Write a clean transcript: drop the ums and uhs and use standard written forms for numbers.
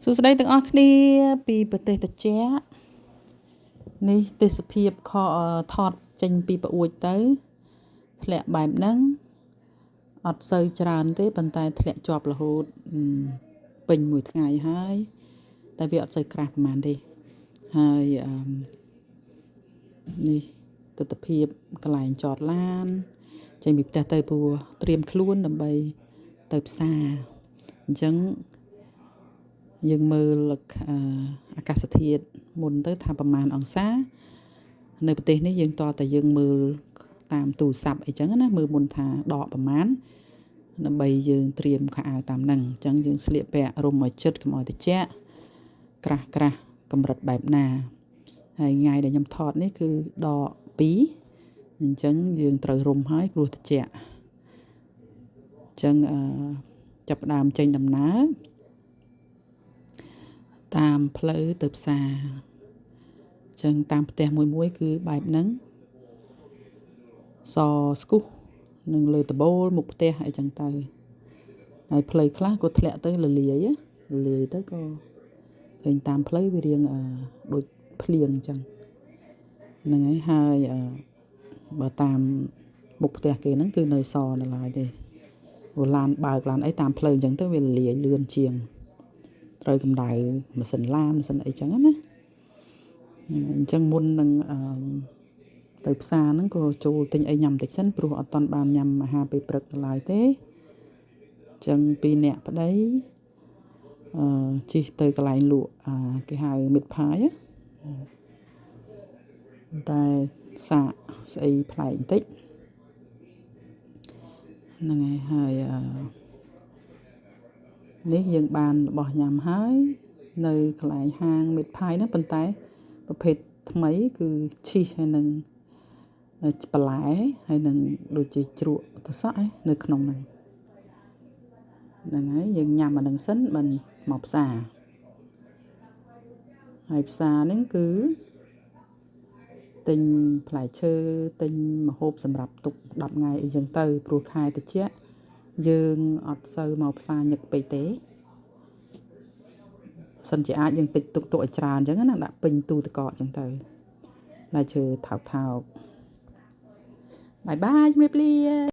សួស្តីទាំងអស់គ្នាពីប្រទេសតាចានេះទេសភាពថតចេញពីប្អួចទៅធ្លាក់បែបហ្នឹងអត់សូវច្រើនទេប៉ុន្តែធ្លាក់ជាប់រហូតពេញមួយថ្ងៃហើយតែវាអត់សូវក្រាស់ប្រហែលទេហើយនេះទស្សនភាពកន្លែងចតឡានចេញពីផ្ទះទៅព្រោះត្រៀមខ្លួនដើម្បីទៅផ្សារអញ្ចឹងយើងមើលអាកាសធាតុមុនទៅថាប្រមាណអង្សានៅប្រទេសនេះយើងតតែយើងមើលតាមទូរស័ព្ទអីចឹងណាមើលមុនថាដកប្រមាណដើម្បីយើងត្រៀមខោអាវតាមហ្នឹងអញ្ចឹងយើងស្លៀកពាក់រុំឲ្យជិតកុំឲ្យត្រជាក់ក្រាស់កម្រិតបែបណាហើយថ្ងៃដែលខ្ញុំថតនេះគឺដក2អញ្ចឹងយើងត្រូវរុំហើយព្រោះត្រជាក់អញ្ចឹងចាប់ផ្ដើមចេញដំណើរតាមផ្លូវទៅផ្សារអញ្ចឹងតាមផ្ទះមួយគឺបែបហ្នឹងសស្គុះនឹងលើដបូលមុខផ្ទះអីចឹងទៅហើយផ្លូវខ្លះក៏ធ្លាក់ទៅលលាយទៅក៏ឃើញតាមផ្លូវវារៀងដូចភ្លៀងអញ្ចឹងហ្នឹងហើយបើតាមមុខផ្ទះគេហ្នឹងគឺនៅសនៅឡើយទេព្រោះឡានបើកឡានអីតាមផ្លូវអញ្ចឹងទៅវាលលាយលឿនជាងត្រូវកម្ដៅម៉ាស៊ីនឡានម៉ាស៊ីនអីចឹងណាអញ្ចឹងមុននឹងទៅផ្សារហ្នឹងក៏ចូលទិញអីញ៉ាំតិចសិនព្រោះអត់ទាន់បានញ៉ាំអាហារពេលព្រឹកឡើយទេអញ្ចឹងពីរនាក់ប្តីជិះទៅកន្លែងលក់គេហៅមិត្តផាយតែសាកស្អីប្លែកបន្តិចហ្នឹងហើយនេះយើងបានរបស់ញ៉ាំហើយនៅកន្លែងហាងមិត្តផាយហ្នឹងប៉ុន្តែប្រភេទថ្មីគឺឈីសហើយនឹងបន្លែហើយនឹងដូចជាជ្រក់ទៅសក់នៅក្នុងហ្នឹងហើយយើងញ៉ាំអានឹងសិនបានមកផ្សារហើយផ្សារហ្នឹងគឺទិញផ្លែឈើទិញម្ហូបសម្រាប់ទុក10ថ្ងៃអីចឹងទៅព្រោះខែត្រជាក់យើងអត់សូវមកផ្សារញឹកពេកទេសិនជាអាចយើងតិចទុកឲ្យច្រើនអញ្ចឹងណាដាក់ពេញទូទឹកកកអញ្ចឹងទៅតែឈើថោកបាយបាយជំរាបលា